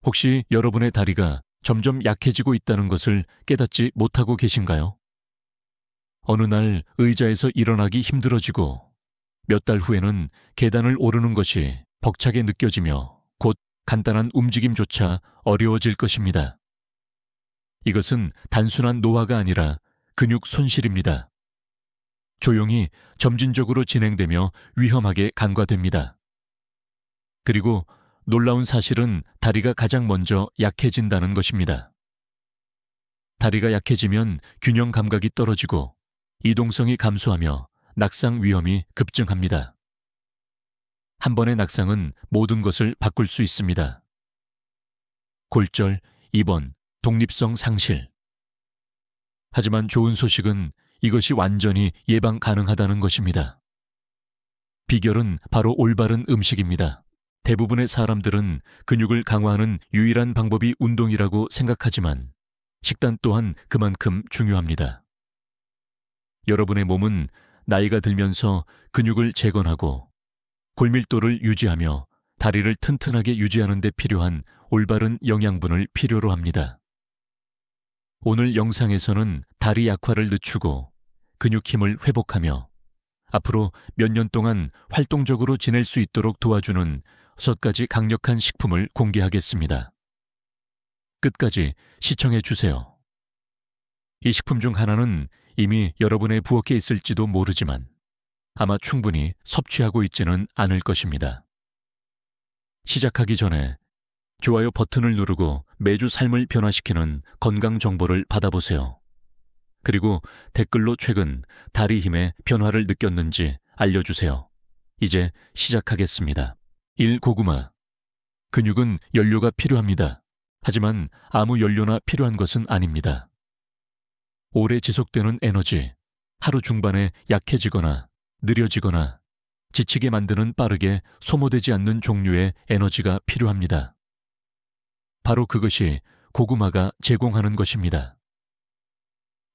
혹시 여러분의 다리가 점점 약해지고 있다는 것을 깨닫지 못하고 계신가요? 어느 날 의자에서 일어나기 힘들어지고 몇 달 후에는 계단을 오르는 것이 벅차게 느껴지며 곧 간단한 움직임조차 어려워질 것입니다. 이것은 단순한 노화가 아니라 근육 손실입니다. 조용히 점진적으로 진행되며 위험하게 간과됩니다. 그리고 놀라운 사실은 다리가 가장 먼저 약해진다는 것입니다. 다리가 약해지면 균형 감각이 떨어지고 이동성이 감소하며 낙상 위험이 급증합니다. 한 번의 낙상은 모든 것을 바꿀 수 있습니다. 골절, 입원, 독립성 상실. 하지만 좋은 소식은 이것이 완전히 예방 가능하다는 것입니다. 비결은 바로 올바른 음식입니다. 대부분의 사람들은 근육을 강화하는 유일한 방법이 운동이라고 생각하지만 식단 또한 그만큼 중요합니다. 여러분의 몸은 나이가 들면서 근육을 재건하고 골밀도를 유지하며 다리를 튼튼하게 유지하는 데 필요한 올바른 영양분을 필요로 합니다. 오늘 영상에서는 다리 약화를 늦추고 근육 힘을 회복하며 앞으로 몇 년 동안 활동적으로 지낼 수 있도록 도와주는 6가지 강력한 식품을 공개하겠습니다. 끝까지 시청해 주세요. 이 식품 중 하나는 이미 여러분의 부엌에 있을지도 모르지만 아마 충분히 섭취하고 있지는 않을 것입니다. 시작하기 전에 좋아요 버튼을 누르고 매주 삶을 변화시키는 건강 정보를 받아보세요. 그리고 댓글로 최근 다리 힘의 변화를 느꼈는지 알려주세요. 이제 시작하겠습니다. 1. 고구마. 근육은 연료가 필요합니다. 하지만 아무 연료나 필요한 것은 아닙니다. 오래 지속되는 에너지, 하루 중반에 약해지거나 느려지거나 지치게 만드는 빠르게 소모되지 않는 종류의 에너지가 필요합니다. 바로 그것이 고구마가 제공하는 것입니다.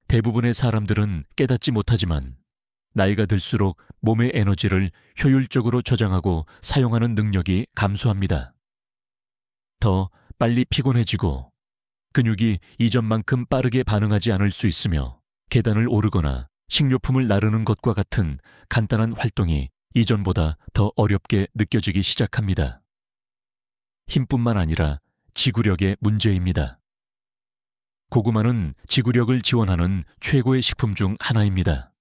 대부분의 사람들은 깨닫지 못하지만 나이가 들수록 몸의 에너지를 효율적으로 저장하고 사용하는 능력이 감소합니다. 더 빨리 피곤해지고 근육이 이전만큼 빠르게 반응하지 않을 수 있으며 계단을 오르거나 식료품을 나르는 것과 같은 간단한 활동이 이전보다 더 어렵게 느껴지기 시작합니다. 힘뿐만 아니라 지구력의 문제입니다. 고구마는 지구력을 지원하는 최고의 식품 중 하나입니다.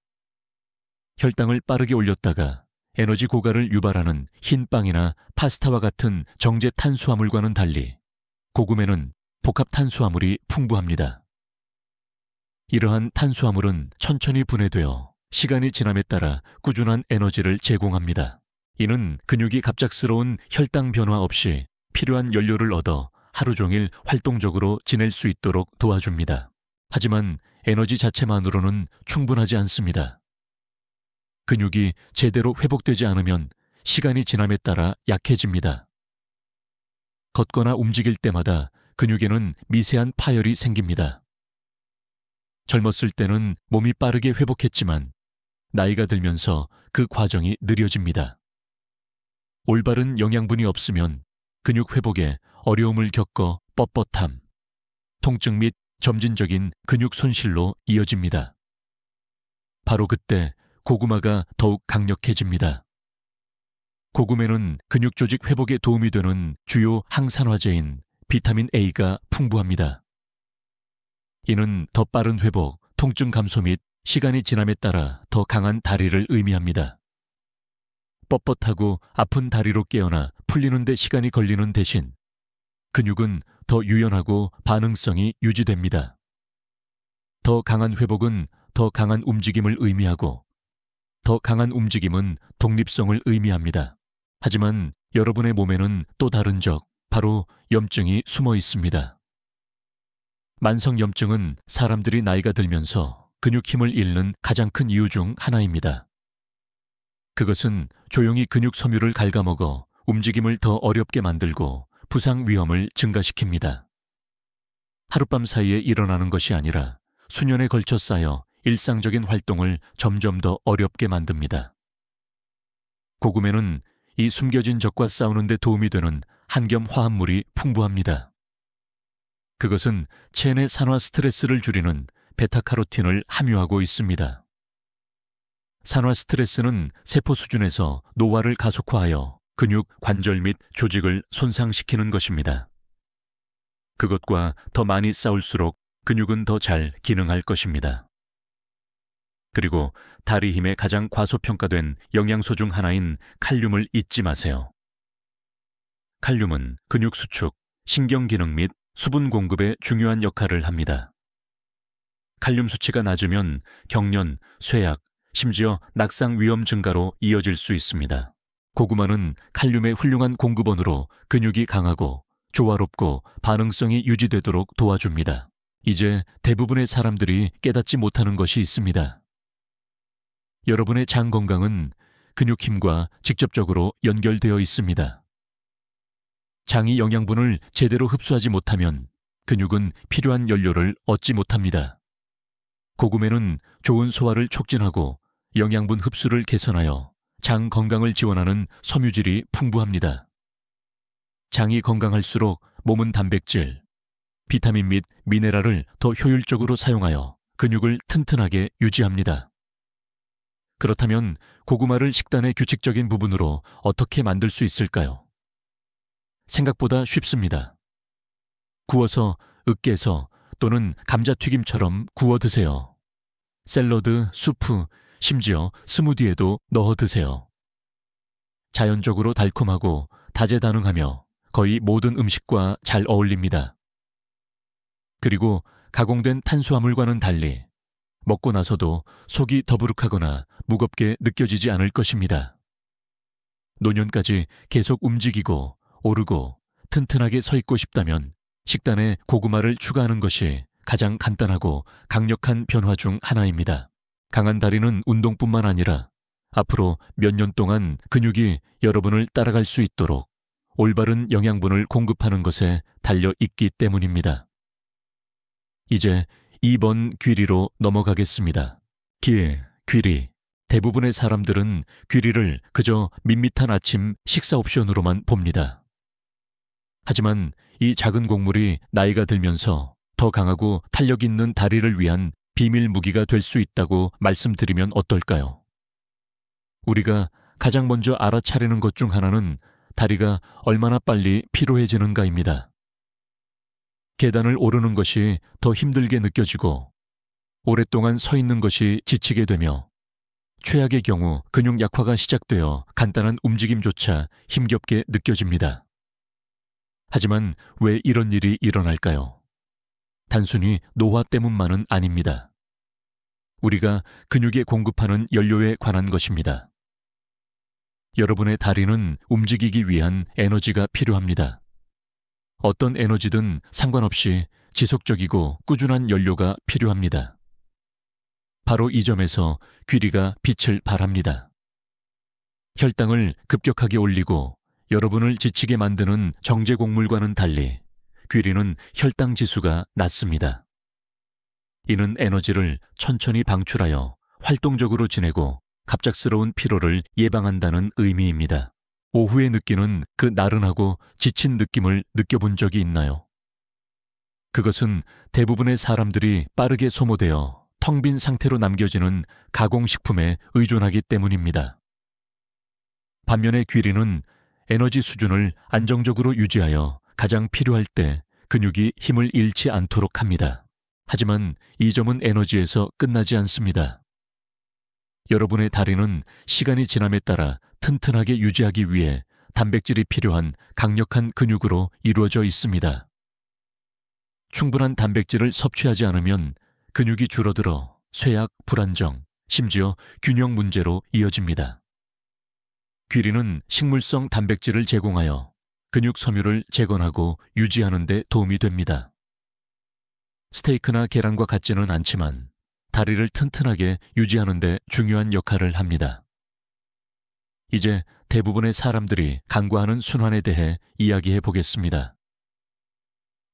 혈당을 빠르게 올렸다가 에너지 고갈을 유발하는 흰 빵이나 파스타와 같은 정제 탄수화물과는 달리 고구마는 복합 탄수화물이 풍부합니다. 이러한 탄수화물은 천천히 분해되어 시간이 지남에 따라 꾸준한 에너지를 제공합니다. 이는 근육이 갑작스러운 혈당 변화 없이 필요한 연료를 얻어 하루 종일 활동적으로 지낼 수 있도록 도와줍니다. 하지만 에너지 자체만으로는 충분하지 않습니다. 근육이 제대로 회복되지 않으면 시간이 지남에 따라 약해집니다. 걷거나 움직일 때마다 근육에는 미세한 파열이 생깁니다. 젊었을 때는 몸이 빠르게 회복했지만 나이가 들면서 그 과정이 느려집니다. 올바른 영양분이 없으면 근육 회복에 어려움을 겪어 뻣뻣함, 통증 및 점진적인 근육 손실로 이어집니다. 바로 그때 고구마가 더욱 강력해집니다. 고구마는 근육 조직 회복에 도움이 되는 주요 항산화제인 비타민 A가 풍부합니다. 이는 더 빠른 회복, 통증 감소 및 시간이 지남에 따라 더 강한 다리를 의미합니다. 뻣뻣하고 아픈 다리로 깨어나 풀리는 데 시간이 걸리는 대신 근육은 더 유연하고 반응성이 유지됩니다. 더 강한 회복은 더 강한 움직임을 의미하고 더 강한 움직임은 독립성을 의미합니다. 하지만 여러분의 몸에는 또 다른 적, 바로 염증이 숨어 있습니다. 만성염증은 사람들이 나이가 들면서 근육 힘을 잃는 가장 큰 이유 중 하나입니다. 그것은 조용히 근육 섬유를 갉아먹어 움직임을 더 어렵게 만들고 부상 위험을 증가시킵니다. 하룻밤 사이에 일어나는 것이 아니라 수년에 걸쳐 쌓여 일상적인 활동을 점점 더 어렵게 만듭니다. 고구마는 이 숨겨진 적과 싸우는 데 도움이 되는 한겸 화합물이 풍부합니다. 그것은 체내 산화 스트레스를 줄이는 베타카로틴을 함유하고 있습니다. 산화 스트레스는 세포 수준에서 노화를 가속화하여 근육, 관절 및 조직을 손상시키는 것입니다. 그것과 더 많이 싸울수록 근육은 더 잘 기능할 것입니다. 그리고 다리 힘의 가장 과소평가된 영양소 중 하나인 칼륨을 잊지 마세요. 칼륨은 근육 수축, 신경 기능 및 수분 공급에 중요한 역할을 합니다. 칼륨 수치가 낮으면 경련, 쇠약, 심지어 낙상 위험 증가로 이어질 수 있습니다. 고구마는 칼륨의 훌륭한 공급원으로 근육이 강하고 조화롭고 반응성이 유지되도록 도와줍니다. 이제 대부분의 사람들이 깨닫지 못하는 것이 있습니다. 여러분의 장 건강은 근육 힘과 직접적으로 연결되어 있습니다. 장이 영양분을 제대로 흡수하지 못하면 근육은 필요한 연료를 얻지 못합니다. 고구마는 좋은 소화를 촉진하고 영양분 흡수를 개선하여 장 건강을 지원하는 섬유질이 풍부합니다. 장이 건강할수록 몸은 단백질, 비타민 및 미네랄을 더 효율적으로 사용하여 근육을 튼튼하게 유지합니다. 그렇다면 고구마를 식단의 규칙적인 부분으로 어떻게 만들 수 있을까요? 생각보다 쉽습니다. 구워서, 으깨서 또는 감자튀김처럼 구워 드세요. 샐러드, 수프, 심지어 스무디에도 넣어 드세요. 자연적으로 달콤하고 다재다능하며 거의 모든 음식과 잘 어울립니다. 그리고 가공된 탄수화물과는 달리 먹고 나서도 속이 더부룩하거나 무겁게 느껴지지 않을 것입니다. 노년까지 계속 움직이고 오르고 튼튼하게 서 있고 싶다면 식단에 고구마를 추가하는 것이 가장 간단하고 강력한 변화 중 하나입니다. 강한 다리는 운동뿐만 아니라 앞으로 몇 년 동안 근육이 여러분을 따라갈 수 있도록 올바른 영양분을 공급하는 것에 달려 있기 때문입니다. 이제 2번 귀리로 넘어가겠습니다. 귀리. 대부분의 사람들은 귀리를 그저 밋밋한 아침 식사 옵션으로만 봅니다. 하지만 이 작은 곡물이 나이가 들면서 더 강하고 탄력 있는 다리를 위한 비밀 무기가 될 수 있다고 말씀드리면 어떨까요? 우리가 가장 먼저 알아차리는 것 중 하나는 다리가 얼마나 빨리 피로해지는가입니다. 계단을 오르는 것이 더 힘들게 느껴지고 오랫동안 서 있는 것이 지치게 되며 최악의 경우 근육 약화가 시작되어 간단한 움직임조차 힘겹게 느껴집니다. 하지만 왜 이런 일이 일어날까요? 단순히 노화 때문만은 아닙니다. 우리가 근육에 공급하는 연료에 관한 것입니다. 여러분의 다리는 움직이기 위한 에너지가 필요합니다. 어떤 에너지든 상관없이 지속적이고 꾸준한 연료가 필요합니다. 바로 이 점에서 귀리가 빛을 발합니다. 혈당을 급격하게 올리고 여러분을 지치게 만드는 정제 곡물과는 달리 귀리는 혈당 지수가 낮습니다. 이는 에너지를 천천히 방출하여 활동적으로 지내고 갑작스러운 피로를 예방한다는 의미입니다. 오후에 느끼는 그 나른하고 지친 느낌을 느껴본 적이 있나요? 그것은 대부분의 사람들이 빠르게 소모되어 텅 빈 상태로 남겨지는 가공식품에 의존하기 때문입니다. 반면에 귀리는 에너지 수준을 안정적으로 유지하여 가장 필요할 때 근육이 힘을 잃지 않도록 합니다. 하지만 이 점은 에너지에서 끝나지 않습니다. 여러분의 다리는 시간이 지남에 따라 튼튼하게 유지하기 위해 단백질이 필요한 강력한 근육으로 이루어져 있습니다. 충분한 단백질을 섭취하지 않으면 근육이 줄어들어 쇠약, 불안정, 심지어 균형 문제로 이어집니다. 귀리는 식물성 단백질을 제공하여 근육 섬유를 재건하고 유지하는 데 도움이 됩니다. 스테이크나 계란과 같지는 않지만 다리를 튼튼하게 유지하는 데 중요한 역할을 합니다. 이제 대부분의 사람들이 간과하는 순환에 대해 이야기해 보겠습니다.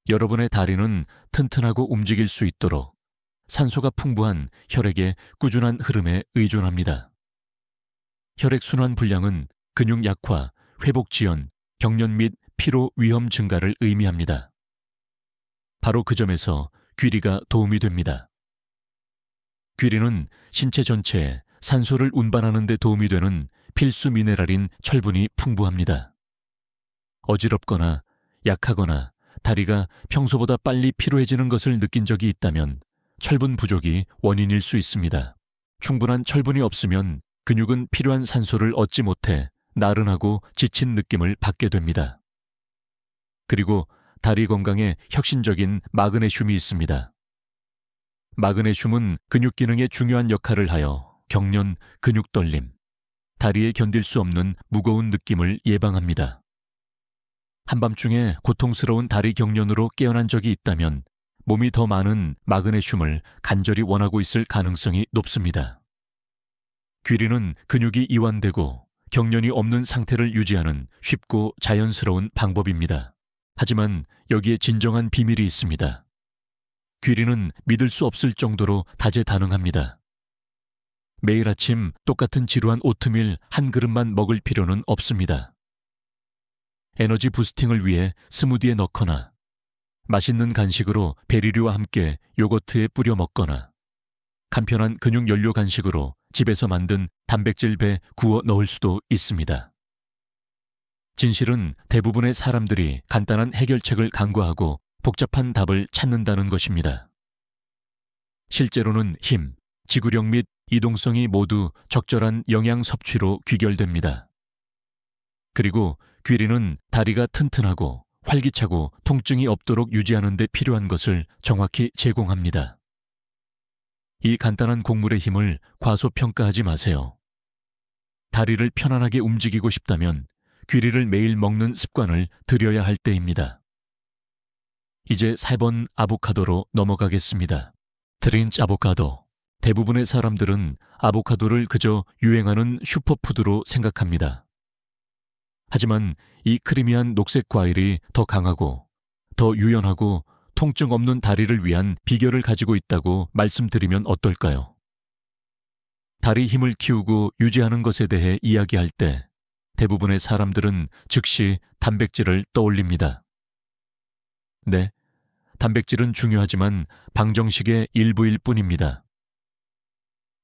여러분의 다리는 튼튼하고 움직일 수 있도록 산소가 풍부한 혈액의 꾸준한 흐름에 의존합니다. 혈액순환 불량은 근육 약화, 회복 지연, 경련 및 피로 위험 증가를 의미합니다. 바로 그 점에서 귀리가 도움이 됩니다. 귀리는 신체 전체에 산소를 운반하는 데 도움이 되는 필수 미네랄인 철분이 풍부합니다. 어지럽거나 약하거나 다리가 평소보다 빨리 피로해지는 것을 느낀 적이 있다면 철분 부족이 원인일 수 있습니다. 충분한 철분이 없으면 근육은 필요한 산소를 얻지 못해 나른하고 지친 느낌을 받게 됩니다. 그리고 다리 건강에 혁신적인 마그네슘이 있습니다. 마그네슘은 근육 기능에 중요한 역할을 하여 경련, 근육 떨림, 다리에 견딜 수 없는 무거운 느낌을 예방합니다. 한밤중에 고통스러운 다리 경련으로 깨어난 적이 있다면 몸이 더 많은 마그네슘을 간절히 원하고 있을 가능성이 높습니다. 귀리는 근육이 이완되고 경련이 없는 상태를 유지하는 쉽고 자연스러운 방법입니다. 하지만 여기에 진정한 비밀이 있습니다. 귀리는 믿을 수 없을 정도로 다재다능합니다. 매일 아침 똑같은 지루한 오트밀 한 그릇만 먹을 필요는 없습니다. 에너지 부스팅을 위해 스무디에 넣거나 맛있는 간식으로 베리류와 함께 요거트에 뿌려 먹거나 간편한 근육 연료 간식으로 집에서 만든 단백질 배 구워 넣을 수도 있습니다. 진실은 대부분의 사람들이 간단한 해결책을 간과하고 복잡한 답을 찾는다는 것입니다. 실제로는 힘, 지구력 및 이동성이 모두 적절한 영양 섭취로 귀결됩니다. 그리고 귀리는 다리가 튼튼하고 활기차고 통증이 없도록 유지하는 데 필요한 것을 정확히 제공합니다. 이 간단한 곡물의 힘을 과소평가하지 마세요. 다리를 편안하게 움직이고 싶다면 귀리를 매일 먹는 습관을 들여야 할 때입니다. 이제 4번 아보카도로 넘어가겠습니다. 드린치 아보카도. 대부분의 사람들은 아보카도를 그저 유행하는 슈퍼푸드로 생각합니다. 하지만 이 크리미한 녹색 과일이 더 강하고 더 유연하고 통증 없는 다리를 위한 비결을 가지고 있다고 말씀드리면 어떨까요? 다리 힘을 키우고 유지하는 것에 대해 이야기할 때 대부분의 사람들은 즉시 단백질을 떠올립니다. 네, 단백질은 중요하지만 방정식의 일부일 뿐입니다.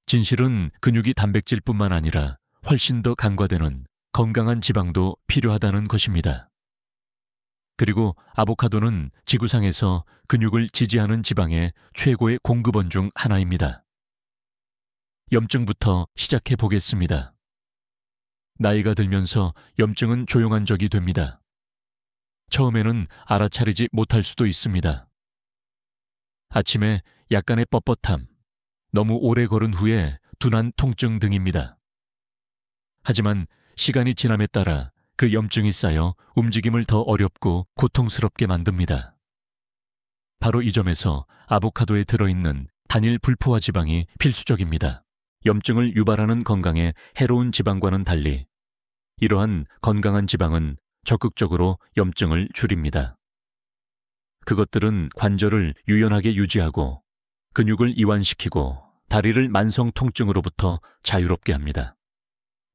진실은 근육이 단백질뿐만 아니라 훨씬 더 간과되는 건강한 지방도 필요하다는 것입니다. 그리고 아보카도는 지구상에서 근육을 지지하는 지방의 최고의 공급원 중 하나입니다. 염증부터 시작해 보겠습니다. 나이가 들면서 염증은 조용한 적이 됩니다. 처음에는 알아차리지 못할 수도 있습니다. 아침에 약간의 뻣뻣함, 너무 오래 걸은 후에 둔한 통증 등입니다. 하지만 시간이 지남에 따라 그 염증이 쌓여 움직임을 더 어렵고 고통스럽게 만듭니다. 바로 이 점에서 아보카도에 들어있는 단일 불포화 지방이 필수적입니다. 염증을 유발하는 건강에 해로운 지방과는 달리 이러한 건강한 지방은 적극적으로 염증을 줄입니다. 그것들은 관절을 유연하게 유지하고 근육을 이완시키고 다리를 만성 통증으로부터 자유롭게 합니다.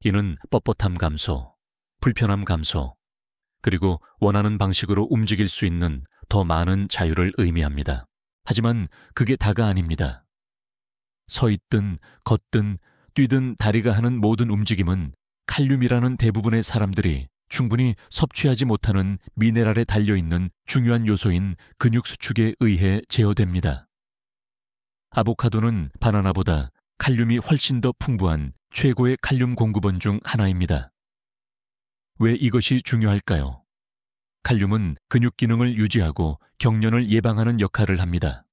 이는 뻣뻣함 감소, 불편함 감소, 그리고 원하는 방식으로 움직일 수 있는 더 많은 자유를 의미합니다. 하지만 그게 다가 아닙니다. 서 있든 걷든 뛰든 다리가 하는 모든 움직임은 칼륨이라는 대부분의 사람들이 충분히 섭취하지 못하는 미네랄에 달려있는 중요한 요소인 근육 수축에 의해 제어됩니다. 아보카도는 바나나보다 칼륨이 훨씬 더 풍부한 최고의 칼륨 공급원 중 하나입니다. 왜 이것이 중요할까요? 칼륨은 근육 기능을 유지하고 경련을 예방하는 역할을 합니다.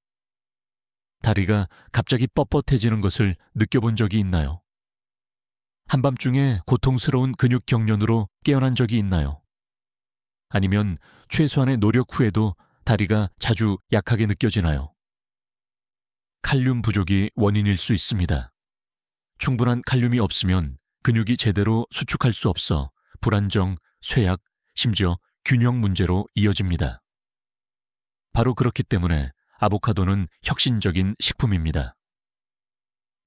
다리가 갑자기 뻣뻣해지는 것을 느껴본 적이 있나요? 한밤중에 고통스러운 근육 경련으로 깨어난 적이 있나요? 아니면 최소한의 노력 후에도 다리가 자주 약하게 느껴지나요? 칼륨 부족이 원인일 수 있습니다. 충분한 칼륨이 없으면 근육이 제대로 수축할 수 없어 불안정, 쇠약, 심지어 균형 문제로 이어집니다. 바로 그렇기 때문에 아보카도는 혁신적인 식품입니다.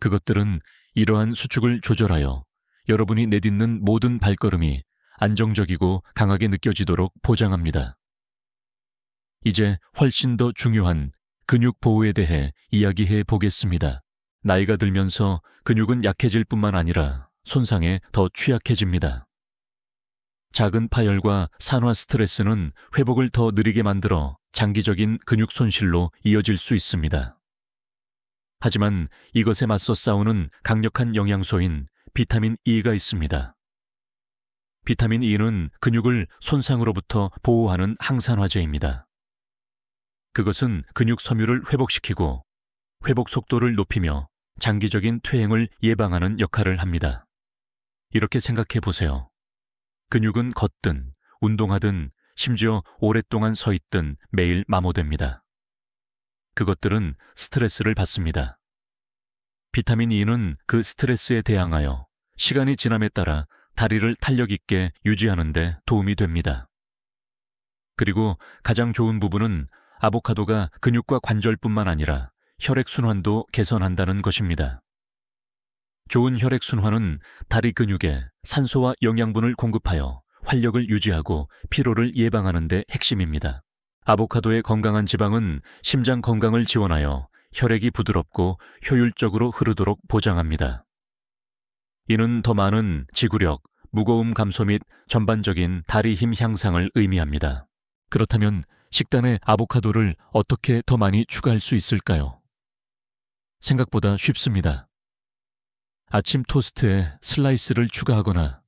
그것들은 이러한 수축을 조절하여 여러분이 내딛는 모든 발걸음이 안정적이고 강하게 느껴지도록 보장합니다. 이제 훨씬 더 중요한 근육 보호에 대해 이야기해 보겠습니다. 나이가 들면서 근육은 약해질 뿐만 아니라 손상에 더 취약해집니다. 작은 파열과 산화 스트레스는 회복을 더 느리게 만들어 장기적인 근육 손실로 이어질 수 있습니다. 하지만 이것에 맞서 싸우는 강력한 영양소인 비타민 E가 있습니다. 비타민 E는 근육을 손상으로부터 보호하는 항산화제입니다. 그것은 근육 섬유를 회복시키고 회복 속도를 높이며 장기적인 퇴행을 예방하는 역할을 합니다. 이렇게 생각해 보세요. 근육은 걷든 운동하든 심지어 오랫동안 서 있든 매일 마모됩니다. 그것들은 스트레스를 받습니다. 비타민 E는 그 스트레스에 대항하여 시간이 지남에 따라 다리를 탄력 있게 유지하는 데 도움이 됩니다. 그리고 가장 좋은 부분은 아보카도가 근육과 관절뿐만 아니라 혈액순환도 개선한다는 것입니다. 좋은 혈액순환은 다리 근육에 산소와 영양분을 공급하여 활력을 유지하고 피로를 예방하는 데 핵심입니다. 아보카도의 건강한 지방은 심장 건강을 지원하여 혈액이 부드럽고 효율적으로 흐르도록 보장합니다. 이는 더 많은 지구력, 무거움 감소 및 전반적인 다리 힘 향상을 의미합니다. 그렇다면 식단에 아보카도를 어떻게 더 많이 추가할 수 있을까요? 생각보다 쉽습니다. 아침 토스트에 슬라이스를 추가하거나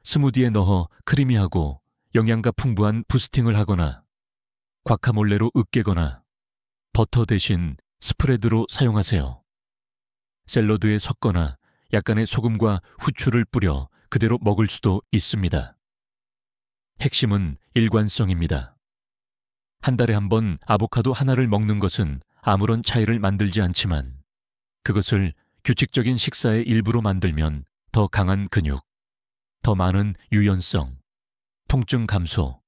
스무디에 넣어 크리미하고 영양가 풍부한 부스팅을 하거나 과카몰레로 으깨거나 버터 대신 스프레드로 사용하세요. 샐러드에 섞거나 약간의 소금과 후추를 뿌려 그대로 먹을 수도 있습니다. 핵심은 일관성입니다. 한 달에 한 번 아보카도 하나를 먹는 것은 아무런 차이를 만들지 않지만 그것을 규칙적인 식사의 일부로 만들면 더 강한 근육, 더 많은 유연성, 통증 감소,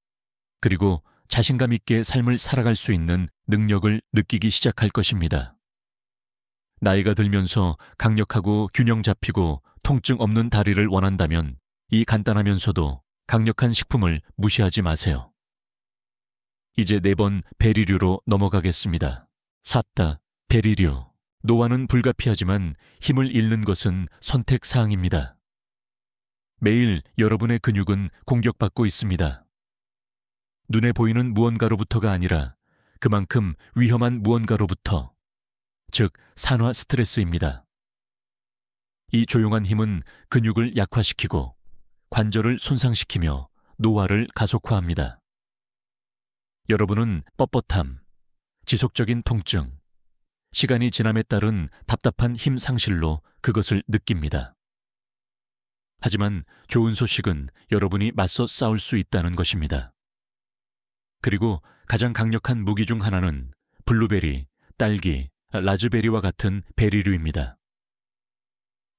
그리고 자신감 있게 삶을 살아갈 수 있는 능력을 느끼기 시작할 것입니다. 나이가 들면서 강력하고 균형 잡히고 통증 없는 다리를 원한다면 이 간단하면서도 강력한 식품을 무시하지 마세요. 이제 4번 베리류로 넘어가겠습니다. 샀다, 베리류. 노화는 불가피하지만 힘을 잃는 것은 선택사항입니다. 매일 여러분의 근육은 공격받고 있습니다. 눈에 보이는 무언가로부터가 아니라 그만큼 위험한 무언가로부터, 즉 산화 스트레스입니다. 이 조용한 힘은 근육을 약화시키고 관절을 손상시키며 노화를 가속화합니다. 여러분은 뻣뻣함, 지속적인 통증, 시간이 지남에 따른 답답한 힘 상실로 그것을 느낍니다. 하지만 좋은 소식은 여러분이 맞서 싸울 수 있다는 것입니다. 그리고 가장 강력한 무기 중 하나는 블루베리, 딸기, 라즈베리와 같은 베리류입니다.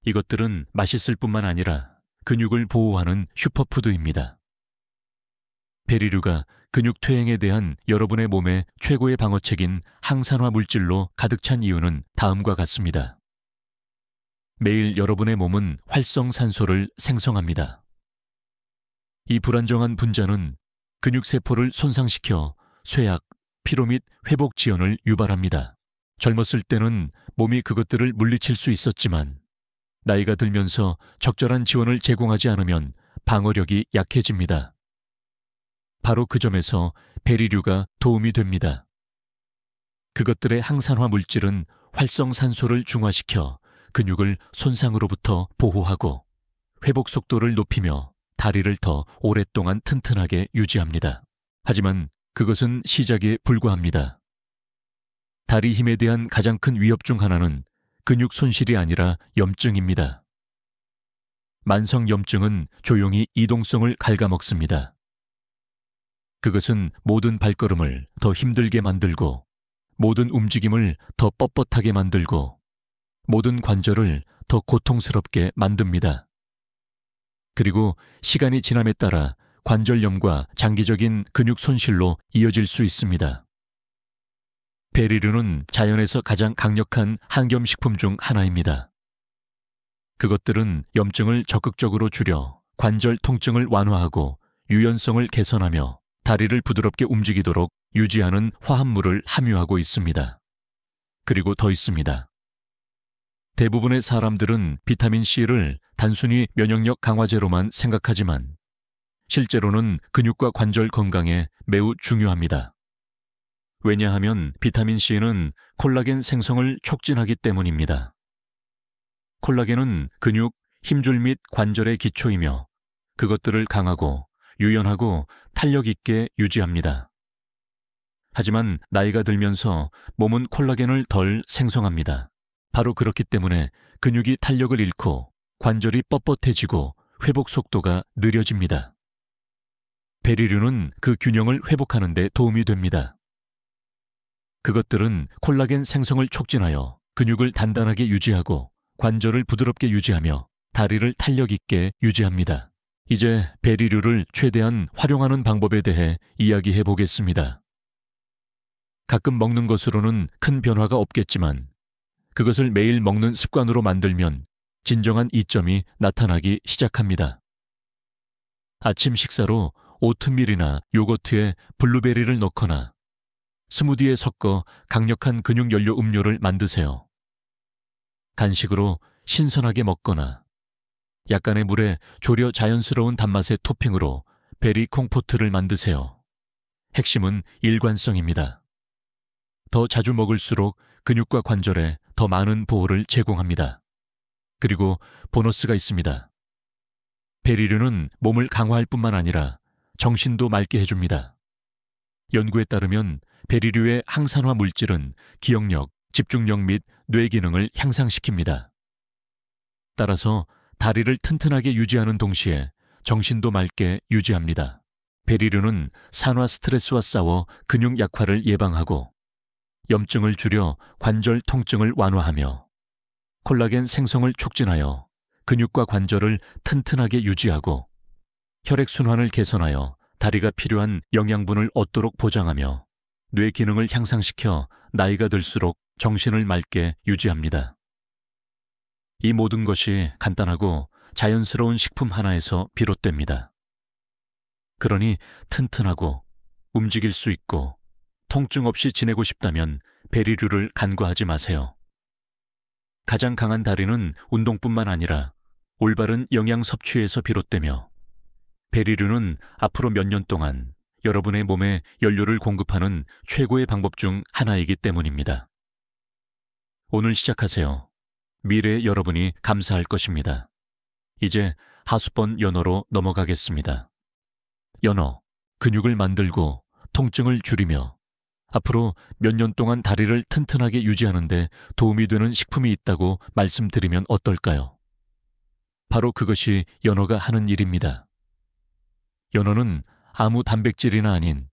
이것들은 맛있을 뿐만 아니라 근육을 보호하는 슈퍼푸드입니다. 베리류가 근육 퇴행에 대한 여러분의 몸의 최고의 방어책인 항산화 물질로 가득 찬 이유는 다음과 같습니다. 매일 여러분의 몸은 활성산소를 생성합니다. 이 불안정한 분자는 근육세포를 손상시켜 쇠약, 피로 및 회복 지연을 유발합니다. 젊었을 때는 몸이 그것들을 물리칠 수 있었지만 나이가 들면서 적절한 지원을 제공하지 않으면 방어력이 약해집니다. 바로 그 점에서 베리류가 도움이 됩니다. 그것들의 항산화 물질은 활성산소를 중화시켜 근육을 손상으로부터 보호하고 회복 속도를 높이며 다리를 더 오랫동안 튼튼하게 유지합니다. 하지만 그것은 시작에 불과합니다. 다리 힘에 대한 가장 큰 위협 중 하나는 근육 손실이 아니라 염증입니다. 만성 염증은 조용히 이동성을 갉아먹습니다. 그것은 모든 발걸음을 더 힘들게 만들고 모든 움직임을 더 뻣뻣하게 만들고 모든 관절을 더 고통스럽게 만듭니다. 그리고 시간이 지남에 따라 관절염과 장기적인 근육 손실로 이어질 수 있습니다. 베리류는 자연에서 가장 강력한 항염식품 중 하나입니다. 그것들은 염증을 적극적으로 줄여 관절 통증을 완화하고 유연성을 개선하며 다리를 부드럽게 움직이도록 유지하는 화합물을 함유하고 있습니다. 그리고 더 있습니다. 대부분의 사람들은 비타민C를 단순히 면역력 강화제로만 생각하지만 실제로는 근육과 관절 건강에 매우 중요합니다. 왜냐하면 비타민C는 콜라겐 생성을 촉진하기 때문입니다. 콜라겐은 근육, 힘줄 및 관절의 기초이며 그것들을 강하고 유연하고 탄력 있게 유지합니다. 하지만 나이가 들면서 몸은 콜라겐을 덜 생성합니다. 바로 그렇기 때문에 근육이 탄력을 잃고 관절이 뻣뻣해지고 회복 속도가 느려집니다. 베리류는 그 균형을 회복하는 데 도움이 됩니다. 그것들은 콜라겐 생성을 촉진하여 근육을 단단하게 유지하고 관절을 부드럽게 유지하며 다리를 탄력 있게 유지합니다. 이제 베리류를 최대한 활용하는 방법에 대해 이야기해 보겠습니다. 가끔 먹는 것으로는 큰 변화가 없겠지만 그것을 매일 먹는 습관으로 만들면 진정한 이점이 나타나기 시작합니다. 아침 식사로 오트밀이나 요거트에 블루베리를 넣거나 스무디에 섞어 강력한 근육 연료 음료를 만드세요. 간식으로 신선하게 먹거나 약간의 물에 졸여 자연스러운 단맛의 토핑으로 베리 콩포트를 만드세요. 핵심은 일관성입니다. 더 자주 먹을수록 근육과 관절에 더 많은 보호를 제공합니다. 그리고 보너스가 있습니다. 베리류는 몸을 강화할 뿐만 아니라 정신도 맑게 해줍니다. 연구에 따르면 베리류의 항산화 물질은 기억력, 집중력 및 뇌 기능을 향상시킵니다. 따라서 다리를 튼튼하게 유지하는 동시에 정신도 맑게 유지합니다. 베리류는 산화 스트레스와 싸워 근육 약화를 예방하고 염증을 줄여 관절 통증을 완화하며 콜라겐 생성을 촉진하여 근육과 관절을 튼튼하게 유지하고 혈액순환을 개선하여 다리가 필요한 영양분을 얻도록 보장하며 뇌 기능을 향상시켜 나이가 들수록 정신을 맑게 유지합니다. 이 모든 것이 간단하고 자연스러운 식품 하나에서 비롯됩니다. 그러니 튼튼하고 움직일 수 있고 통증 없이 지내고 싶다면 베리류를 간과하지 마세요. 가장 강한 다리는 운동뿐만 아니라 올바른 영양 섭취에서 비롯되며 베리류는 앞으로 몇 년 동안 여러분의 몸에 연료를 공급하는 최고의 방법 중 하나이기 때문입니다. 오늘 시작하세요. 미래의 여러분이 감사할 것입니다. 이제 하수번 연어로 넘어가겠습니다. 연어, 근육을 만들고 통증을 줄이며 앞으로 몇 년 동안 다리를 튼튼하게 유지하는 데 도움이 되는 식품이 있다고 말씀드리면 어떨까요? 바로 그것이 연어가 하는 일입니다. 연어는 아무 단백질이나 아닌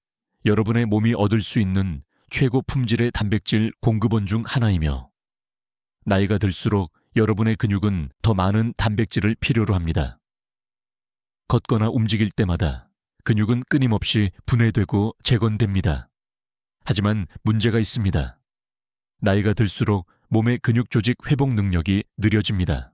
여러분의 몸이 얻을 수 있는 최고 품질의 단백질 공급원 중 하나이며 나이가 들수록 여러분의 근육은 더 많은 단백질을 필요로 합니다. 걷거나 움직일 때마다 근육은 끊임없이 분해되고 재건됩니다. 하지만 문제가 있습니다. 나이가 들수록 몸의 근육 조직 회복 능력이 느려집니다.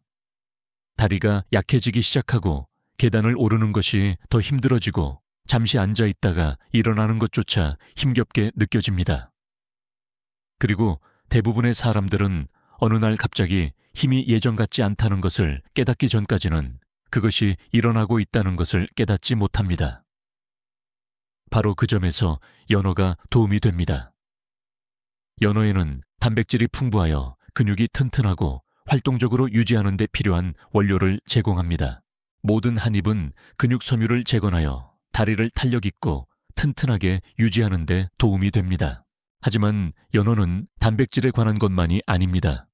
다리가 약해지기 시작하고 계단을 오르는 것이 더 힘들어지고 잠시 앉아 있다가 일어나는 것조차 힘겹게 느껴집니다. 그리고 대부분의 사람들은 어느 날 갑자기 힘이 예전 같지 않다는 것을 깨닫기 전까지는 그것이 일어나고 있다는 것을 깨닫지 못합니다. 바로 그 점에서 연어가 도움이 됩니다. 연어에는 단백질이 풍부하여 근육이 튼튼하고 활동적으로 유지하는 데 필요한 원료를 제공합니다. 모든 한 입은 근육 섬유를 재건하여 다리를 탄력 있고 튼튼하게 유지하는 데 도움이 됩니다. 하지만 연어는 단백질에 관한 것만이 아닙니다.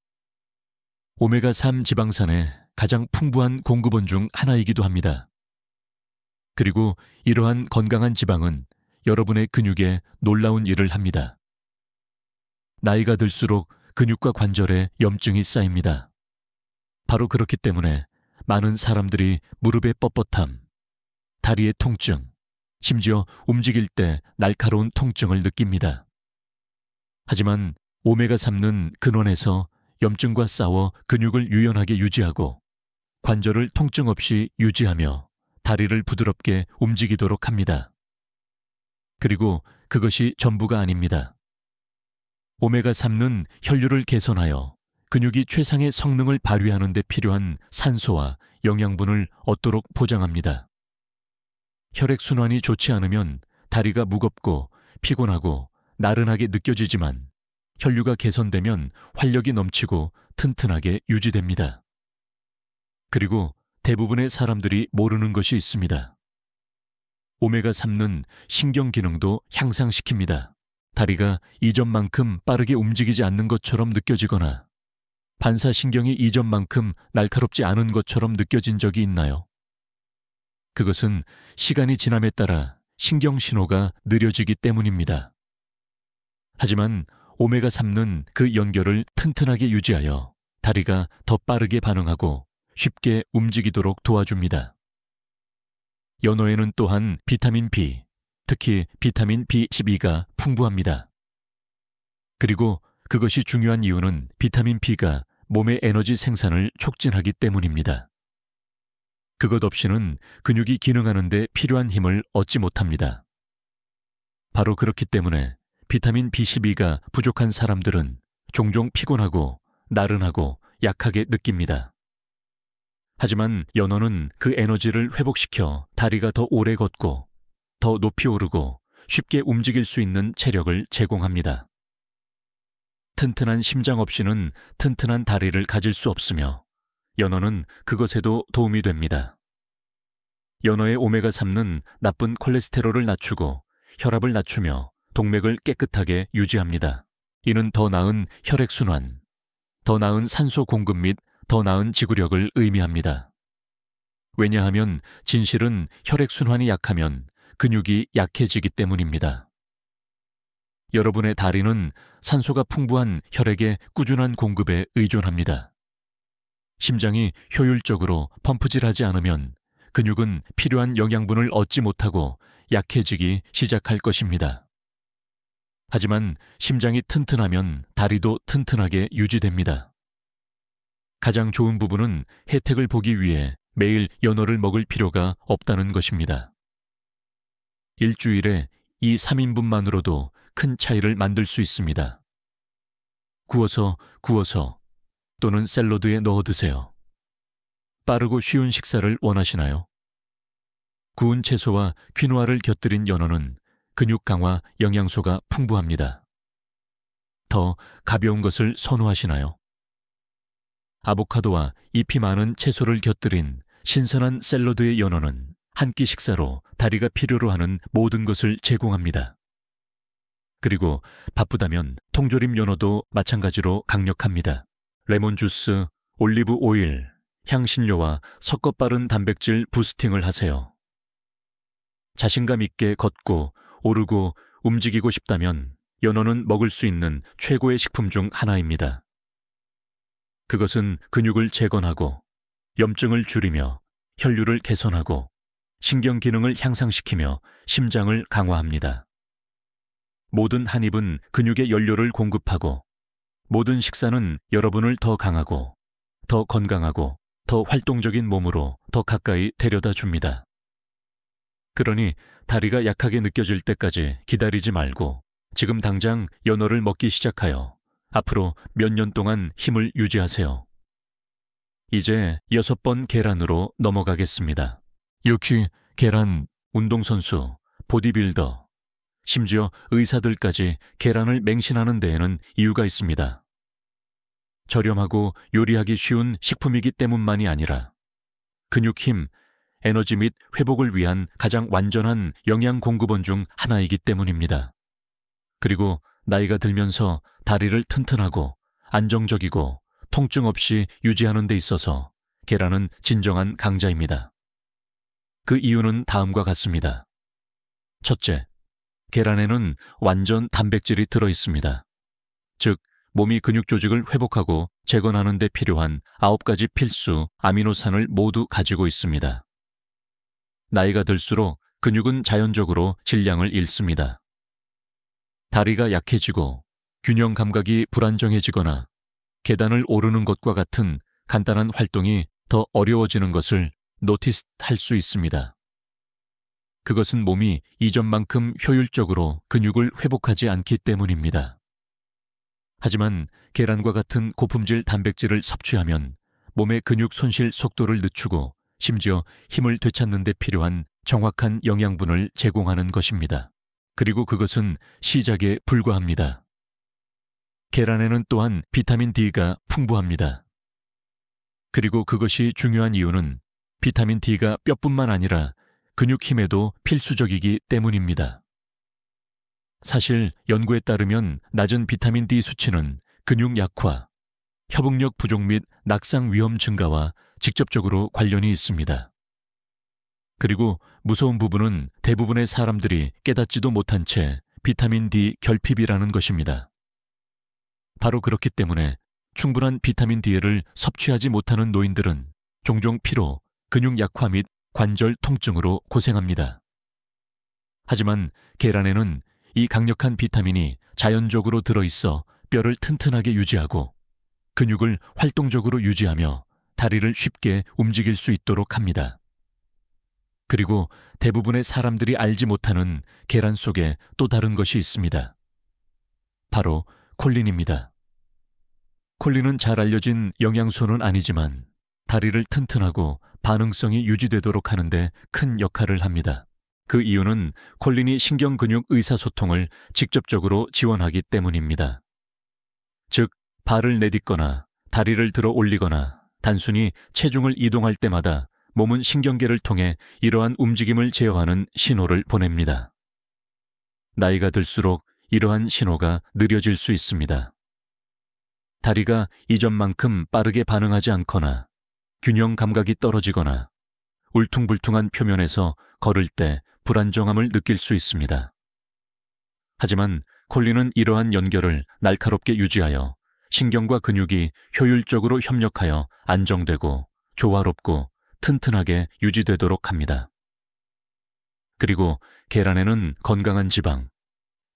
오메가3 지방산의 가장 풍부한 공급원 중 하나이기도 합니다. 그리고 이러한 건강한 지방은 여러분의 근육에 놀라운 일을 합니다. 나이가 들수록 근육과 관절에 염증이 쌓입니다. 바로 그렇기 때문에 많은 사람들이 무릎의 뻣뻣함, 다리의 통증, 심지어 움직일 때 날카로운 통증을 느낍니다. 하지만 오메가3는 근원에서 염증과 싸워 근육을 유연하게 유지하고 관절을 통증 없이 유지하며 다리를 부드럽게 움직이도록 합니다. 그리고 그것이 전부가 아닙니다. 오메가3는 혈류를 개선하여 근육이 최상의 성능을 발휘하는 데 필요한 산소와 영양분을 얻도록 보장합니다. 혈액순환이 좋지 않으면 다리가 무겁고 피곤하고 나른하게 느껴지지만 혈류가 개선되면 활력이 넘치고 튼튼하게 유지됩니다. 그리고 대부분의 사람들이 모르는 것이 있습니다. 오메가3는 신경 기능도 향상시킵니다. 다리가 이전만큼 빠르게 움직이지 않는 것처럼 느껴지거나 반사신경이 이전만큼 날카롭지 않은 것처럼 느껴진 적이 있나요? 그것은 시간이 지남에 따라 신경 신호가 느려지기 때문입니다. 하지만 오메가3는 그 연결을 튼튼하게 유지하여 다리가 더 빠르게 반응하고 쉽게 움직이도록 도와줍니다. 연어에는 또한 비타민 B, 특히 비타민 B12가 풍부합니다. 그리고 그것이 중요한 이유는 비타민 B가 몸의 에너지 생산을 촉진하기 때문입니다. 그것 없이는 근육이 기능하는 데 필요한 힘을 얻지 못합니다. 바로 그렇기 때문에 비타민 B12가 부족한 사람들은 종종 피곤하고 나른하고 약하게 느낍니다. 하지만 연어는 그 에너지를 회복시켜 다리가 더 오래 걷고 더 높이 오르고 쉽게 움직일 수 있는 체력을 제공합니다. 튼튼한 심장 없이는 튼튼한 다리를 가질 수 없으며 연어는 그것에도 도움이 됩니다. 연어의 오메가3는 나쁜 콜레스테롤을 낮추고 혈압을 낮추며 동맥을 깨끗하게 유지합니다. 이는 더 나은 혈액순환, 더 나은 산소 공급 및 더 나은 지구력을 의미합니다. 왜냐하면 진실은 혈액순환이 약하면 근육이 약해지기 때문입니다. 여러분의 다리는 산소가 풍부한 혈액의 꾸준한 공급에 의존합니다. 심장이 효율적으로 펌프질하지 않으면 근육은 필요한 영양분을 얻지 못하고 약해지기 시작할 것입니다. 하지만 심장이 튼튼하면 다리도 튼튼하게 유지됩니다. 가장 좋은 부분은 혜택을 보기 위해 매일 연어를 먹을 필요가 없다는 것입니다. 일주일에 이 3인분만으로도 큰 차이를 만들 수 있습니다. 구워서 또는 샐러드에 넣어 드세요. 빠르고 쉬운 식사를 원하시나요? 구운 채소와 퀴노아를 곁들인 연어는 근육 강화 영양소가 풍부합니다. 더 가벼운 것을 선호하시나요? 아보카도와 잎이 많은 채소를 곁들인 신선한 샐러드의 연어는 한 끼 식사로 다리가 필요로 하는 모든 것을 제공합니다. 그리고 바쁘다면 통조림 연어도 마찬가지로 강력합니다. 레몬 주스, 올리브 오일, 향신료와 섞어 빠른 단백질 부스팅을 하세요. 자신감 있게 걷고 오르고 움직이고 싶다면 연어는 먹을 수 있는 최고의 식품 중 하나입니다. 그것은 근육을 재건하고 염증을 줄이며 혈류를 개선하고 신경 기능을 향상시키며 심장을 강화합니다. 모든 한 입은 근육의 연료를 공급하고 모든 식사는 여러분을 더 강하고 더 건강하고 더 활동적인 몸으로 더 가까이 데려다 줍니다. 그러니 다리가 약하게 느껴질 때까지 기다리지 말고 지금 당장 연어를 먹기 시작하여 앞으로 몇 년 동안 힘을 유지하세요. 이제 6번 계란으로 넘어가겠습니다. 역시 계란, 운동선수, 보디빌더, 심지어 의사들까지 계란을 맹신하는 데에는 이유가 있습니다. 저렴하고 요리하기 쉬운 식품이기 때문만이 아니라 근육 힘, 에너지 및 회복을 위한 가장 완전한 영양 공급원 중 하나이기 때문입니다. 그리고 나이가 들면서 다리를 튼튼하고 안정적이고 통증 없이 유지하는 데 있어서 계란은 진정한 강자입니다. 그 이유는 다음과 같습니다. 첫째, 계란에는 완전 단백질이 들어 있습니다. 즉, 몸이 근육 조직을 회복하고 재건하는 데 필요한 9가지 필수 아미노산을 모두 가지고 있습니다. 나이가 들수록 근육은 자연적으로 질량을 잃습니다. 다리가 약해지고 균형 감각이 불안정해지거나 계단을 오르는 것과 같은 간단한 활동이 더 어려워지는 것을 노티스할 수 있습니다. 그것은 몸이 이전만큼 효율적으로 근육을 회복하지 않기 때문입니다. 하지만 계란과 같은 고품질 단백질을 섭취하면 몸의 근육 손실 속도를 늦추고 심지어 힘을 되찾는 데 필요한 정확한 영양분을 제공하는 것입니다. 그리고 그것은 시작에 불과합니다. 계란에는 또한 비타민 D가 풍부합니다. 그리고 그것이 중요한 이유는 비타민 D가 뼈뿐만 아니라 근육 힘에도 필수적이기 때문입니다. 사실 연구에 따르면 낮은 비타민 D 수치는 근육 약화, 협응력 부족 및 낙상 위험 증가와 직접적으로 관련이 있습니다. 그리고 무서운 부분은 대부분의 사람들이 깨닫지도 못한 채 비타민 D 결핍이라는 것입니다. 바로 그렇기 때문에 충분한 비타민 D를 섭취하지 못하는 노인들은 종종 피로, 근육 약화 및 관절 통증으로 고생합니다. 하지만 계란에는 이 강력한 비타민이 자연적으로 들어있어 뼈를 튼튼하게 유지하고 근육을 활동적으로 유지하며 다리를 쉽게 움직일 수 있도록 합니다. 그리고 대부분의 사람들이 알지 못하는 계란 속에 또 다른 것이 있습니다. 바로 콜린입니다. 콜린은 잘 알려진 영양소는 아니지만 다리를 튼튼하고 반응성이 유지되도록 하는데 큰 역할을 합니다. 그 이유는 콜린이 신경근육 의사소통을 직접적으로 지원하기 때문입니다. 즉, 발을 내딛거나 다리를 들어 올리거나 단순히 체중을 이동할 때마다 몸은 신경계를 통해 이러한 움직임을 제어하는 신호를 보냅니다. 나이가 들수록 이러한 신호가 느려질 수 있습니다. 다리가 이전만큼 빠르게 반응하지 않거나 균형 감각이 떨어지거나 울퉁불퉁한 표면에서 걸을 때 불안정함을 느낄 수 있습니다. 하지만 콜린은 이러한 연결을 날카롭게 유지하여 신경과 근육이 효율적으로 협력하여 안정되고 조화롭고 튼튼하게 유지되도록 합니다. 그리고 계란에는 건강한 지방,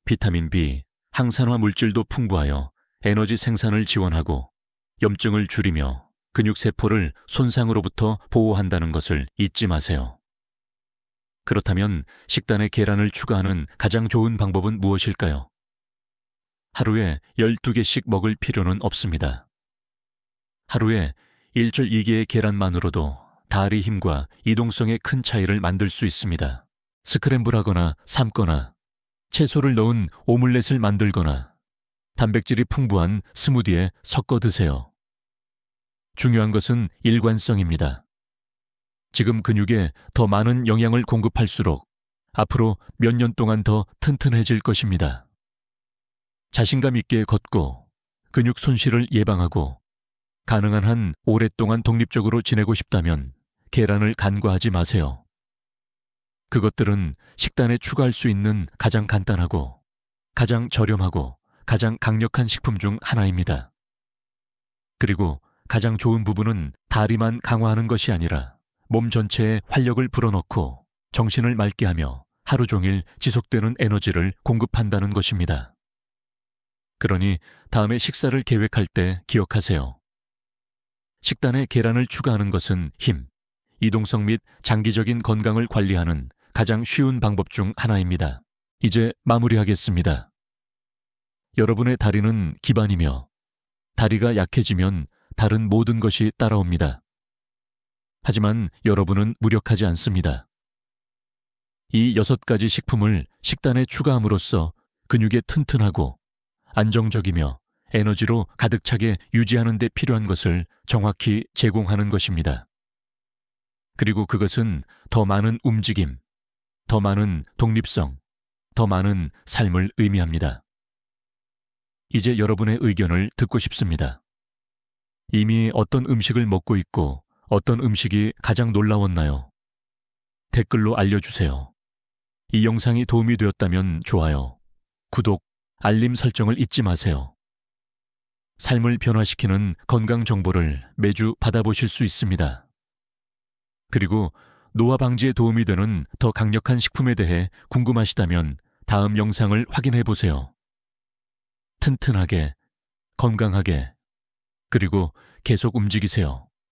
비타민 B, 항산화 물질도 풍부하여 에너지 생산을 지원하고 염증을 줄이며 근육세포를 손상으로부터 보호한다는 것을 잊지 마세요. 그렇다면 식단에 계란을 추가하는 가장 좋은 방법은 무엇일까요? 하루에 12개씩 먹을 필요는 없습니다. 하루에 1.2개의 계란만으로도 다리 힘과 이동성에 큰 차이를 만들 수 있습니다. 스크램블하거나 삶거나 채소를 넣은 오믈렛을 만들거나 단백질이 풍부한 스무디에 섞어 드세요. 중요한 것은 일관성입니다. 지금 근육에 더 많은 영양을 공급할수록 앞으로 몇 년 동안 더 튼튼해질 것입니다. 자신감 있게 걷고 근육 손실을 예방하고 가능한 한 오랫동안 독립적으로 지내고 싶다면 계란을 간과하지 마세요. 그것들은 식단에 추가할 수 있는 가장 간단하고 가장 저렴하고 가장 강력한 식품 중 하나입니다. 그리고 가장 좋은 부분은 다리만 강화하는 것이 아니라 몸 전체에 활력을 불어넣고 정신을 맑게 하며 하루 종일 지속되는 에너지를 공급한다는 것입니다. 그러니 다음에 식사를 계획할 때 기억하세요. 식단에 계란을 추가하는 것은 힘, 이동성 및 장기적인 건강을 관리하는 가장 쉬운 방법 중 하나입니다. 이제 마무리하겠습니다. 여러분의 다리는 기반이며 다리가 약해지면 다른 모든 것이 따라옵니다. 하지만 여러분은 무력하지 않습니다. 이 6가지 식품을 식단에 추가함으로써 근육에 튼튼하고 안정적이며 에너지로 가득 차게 유지하는 데 필요한 것을 정확히 제공하는 것입니다. 그리고 그것은 더 많은 움직임, 더 많은 독립성, 더 많은 삶을 의미합니다. 이제 여러분의 의견을 듣고 싶습니다. 이미 어떤 음식을 먹고 있고 어떤 음식이 가장 놀라웠나요? 댓글로 알려주세요. 이 영상이 도움이 되었다면 좋아요, 구독, 알림 설정을 잊지 마세요. 삶을 변화시키는 건강 정보를 매주 받아보실 수 있습니다. 그리고 노화 방지에 도움이 되는 더 강력한 식품에 대해 궁금하시다면 다음 영상을 확인해 보세요. 튼튼하게, 건강하게, 그리고 계속 움직이세요.